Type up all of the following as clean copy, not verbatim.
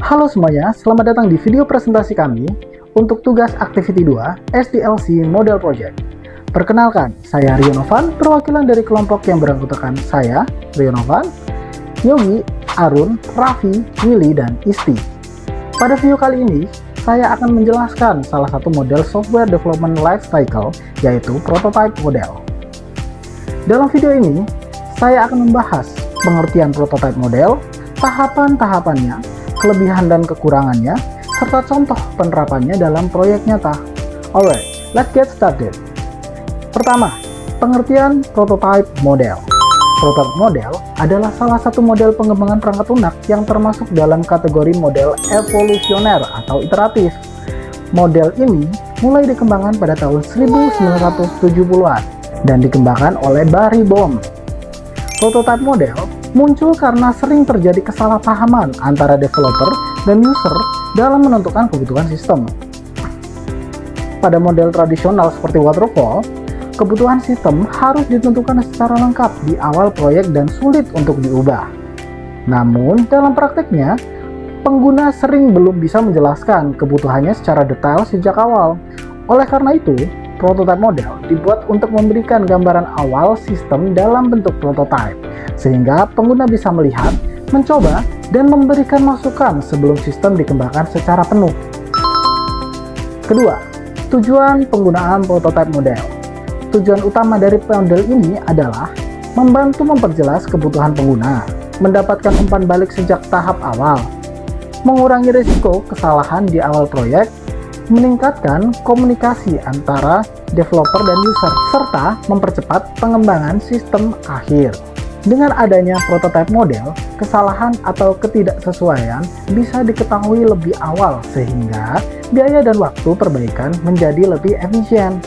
Halo semuanya, selamat datang di video presentasi kami untuk tugas Activity 2 SDLC Model Project. Perkenalkan, saya Rio Novan, perwakilan dari kelompok yang beranggotakan saya, Rio Novan, Yogi, Arun, Raffi, Willy, dan Isti. Pada video kali ini, saya akan menjelaskan salah satu model software development life cycle, yaitu prototype model. Dalam video ini, saya akan membahas pengertian prototype model, tahapan-tahapannya, kelebihan dan kekurangannya, serta contoh penerapannya dalam proyek nyata. Alright, let's get started. Pertama, pengertian prototype model. Prototype model adalah salah satu model pengembangan perangkat lunak yang termasuk dalam kategori model evolusioner atau iteratif. Model ini mulai dikembangkan pada tahun 1970-an dan dikembangkan oleh Barry Bohm. Prototype model muncul karena sering terjadi kesalahpahaman antara developer dan user dalam menentukan kebutuhan sistem. Pada model tradisional seperti waterfall, kebutuhan sistem harus ditentukan secara lengkap di awal proyek dan sulit untuk diubah. Namun, dalam prakteknya, pengguna sering belum bisa menjelaskan kebutuhannya secara detail sejak awal. Oleh karena itu, prototype model dibuat untuk memberikan gambaran awal sistem dalam bentuk prototype, sehingga pengguna bisa melihat, mencoba, dan memberikan masukan sebelum sistem dikembangkan secara penuh. Kedua, tujuan penggunaan prototype model. Tujuan utama dari model ini adalah membantu memperjelas kebutuhan pengguna, mendapatkan umpan balik sejak tahap awal, mengurangi risiko kesalahan di awal proyek, meningkatkan komunikasi antara developer dan user, serta mempercepat pengembangan sistem akhir. Dengan adanya prototype model, kesalahan atau ketidaksesuaian bisa diketahui lebih awal sehingga biaya dan waktu perbaikan menjadi lebih efisien.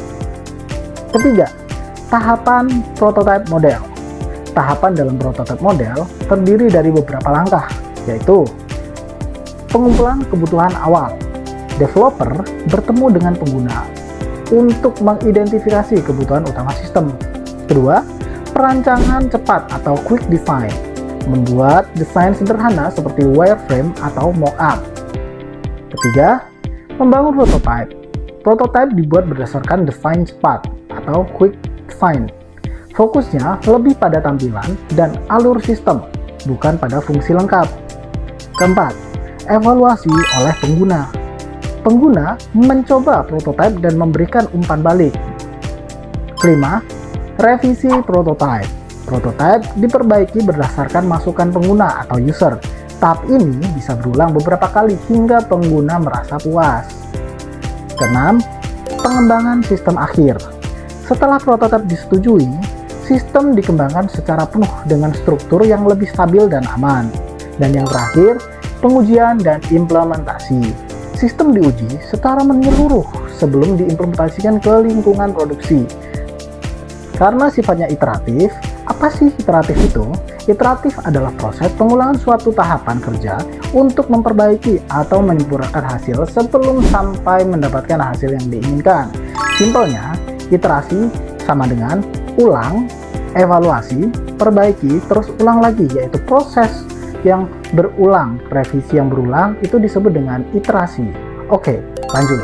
Ketiga, tahapan prototype model. Tahapan dalam prototype model terdiri dari beberapa langkah, yaitu pengumpulan kebutuhan awal. Developer bertemu dengan pengguna untuk mengidentifikasi kebutuhan utama sistem. Kedua, perancangan cepat atau quick design, membuat desain sederhana seperti wireframe atau mockup. Ketiga, membangun prototype. Prototype dibuat berdasarkan desain cepat atau quick design. Fokusnya lebih pada tampilan dan alur sistem, bukan pada fungsi lengkap. Keempat, evaluasi oleh pengguna. Pengguna mencoba prototype dan memberikan umpan balik. Kelima, revisi prototype. Prototype diperbaiki berdasarkan masukan pengguna atau user. Tahap ini bisa berulang beberapa kali hingga pengguna merasa puas. Keenam, pengembangan sistem akhir. Setelah prototipe disetujui, sistem dikembangkan secara penuh dengan struktur yang lebih stabil dan aman. Dan yang terakhir, pengujian dan implementasi. Sistem diuji secara menyeluruh sebelum diimplementasikan ke lingkungan produksi. Karena sifatnya iteratif, apa sih iteratif itu? Iteratif adalah proses pengulangan suatu tahapan kerja untuk memperbaiki atau menyempurnakan hasil sebelum sampai mendapatkan hasil yang diinginkan. Simpelnya, iterasi sama dengan ulang, evaluasi, perbaiki, terus ulang lagi, yaitu proses yang berulang. Revisi yang berulang itu disebut dengan iterasi. Oke, lanjut.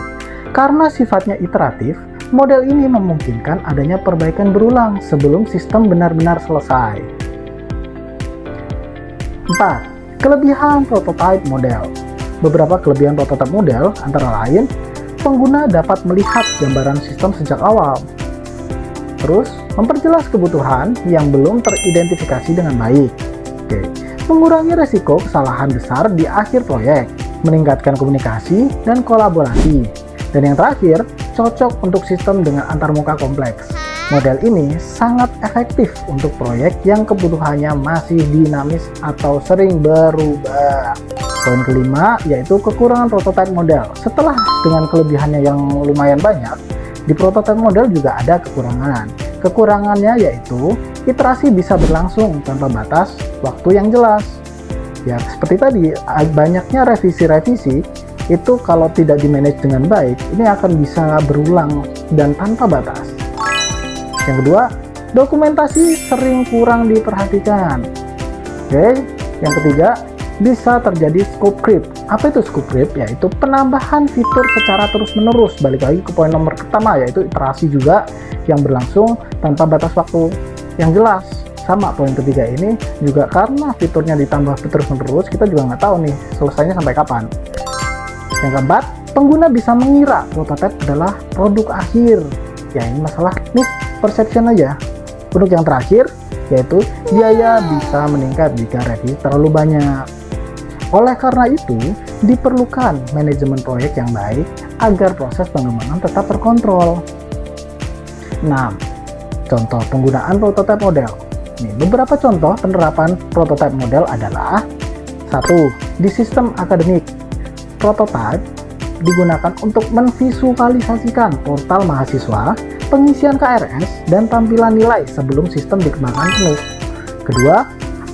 Karena sifatnya iteratif, model ini memungkinkan adanya perbaikan berulang sebelum sistem benar-benar selesai. 4. Kelebihan prototype model. Beberapa kelebihan prototype model antara lain, pengguna dapat melihat gambaran sistem sejak awal. Terus, memperjelas kebutuhan yang belum teridentifikasi dengan baik. Oke. Mengurangi resiko kesalahan besar di akhir proyek, meningkatkan komunikasi dan kolaborasi. Dan yang terakhir, cocok untuk sistem dengan antarmuka kompleks. Model ini sangat efektif untuk proyek yang kebutuhannya masih dinamis atau sering berubah. Poin kelima yaitu kekurangan prototype model. Setelah dengan kelebihannya yang lumayan banyak, di prototype model juga ada kekurangan. Kekurangannya yaitu iterasi bisa berlangsung tanpa batas waktu yang jelas. Ya, seperti tadi, banyaknya revisi-revisi itu kalau tidak di-manage dengan baik, ini akan bisa berulang dan tanpa batas. Yang kedua, dokumentasi sering kurang diperhatikan. Oke, yang ketiga, bisa terjadi scope creep. Apa itu scope creep? Yaitu penambahan fitur secara terus-menerus. Balik lagi ke poin nomor pertama, yaitu iterasi juga yang berlangsung tanpa batas waktu yang jelas. Sama poin ketiga ini juga karena fiturnya ditambah terus-menerus, kita juga nggak tahu nih selesainya sampai kapan. Yang keempat, pengguna bisa mengira prototipe adalah produk akhir. Ya, ini masalah misperception aja. Untuk yang terakhir, yaitu biaya bisa meningkat jika revisi terlalu banyak. Oleh karena itu, diperlukan manajemen proyek yang baik agar proses pengembangan tetap terkontrol. 6. Contoh penggunaan prototipe model. Nih, beberapa contoh penerapan prototipe model adalah: 1. Di sistem akademik, prototipe digunakan untuk menvisualisasikan portal mahasiswa, pengisian KRS, dan tampilan nilai sebelum sistem dikembangkan penuh. Kedua,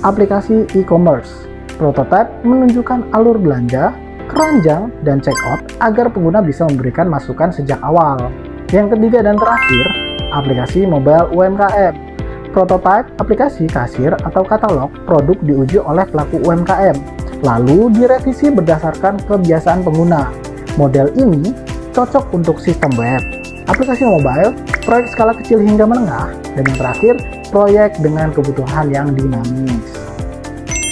aplikasi e-commerce. Prototipe menunjukkan alur belanja, keranjang, dan checkout agar pengguna bisa memberikan masukan sejak awal. Yang ketiga dan terakhir, aplikasi mobile UMKM. Prototipe aplikasi kasir atau katalog produk diuji oleh pelaku UMKM, lalu direvisi berdasarkan kebiasaan pengguna. Model ini cocok untuk sistem web, aplikasi mobile, proyek skala kecil hingga menengah, dan yang terakhir, proyek dengan kebutuhan yang dinamis.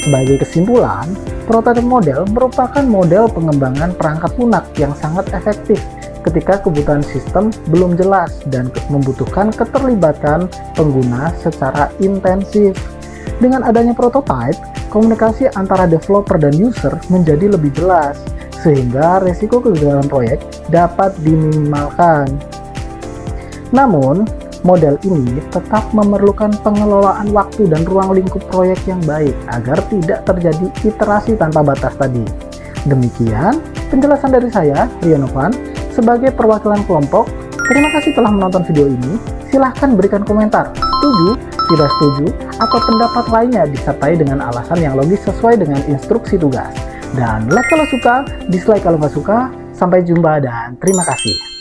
Sebagai kesimpulan, prototipe model merupakan model pengembangan perangkat lunak yang sangat efektif ketika kebutuhan sistem belum jelas dan membutuhkan keterlibatan pengguna secara intensif. Dengan adanya prototipe, komunikasi antara developer dan user menjadi lebih jelas, sehingga resiko kegagalan proyek dapat diminimalkan. Namun, model ini tetap memerlukan pengelolaan waktu dan ruang lingkup proyek yang baik agar tidak terjadi iterasi tanpa batas tadi. Demikian penjelasan dari saya, Rianovan, sebagai perwakilan kelompok. Terima kasih telah menonton video ini. Silahkan berikan komentar, setuju, tidak setuju, atau pendapat lainnya disertai dengan alasan yang logis sesuai dengan instruksi tugas. Dan like kalau suka, dislike kalau nggak suka. Sampai jumpa dan terima kasih.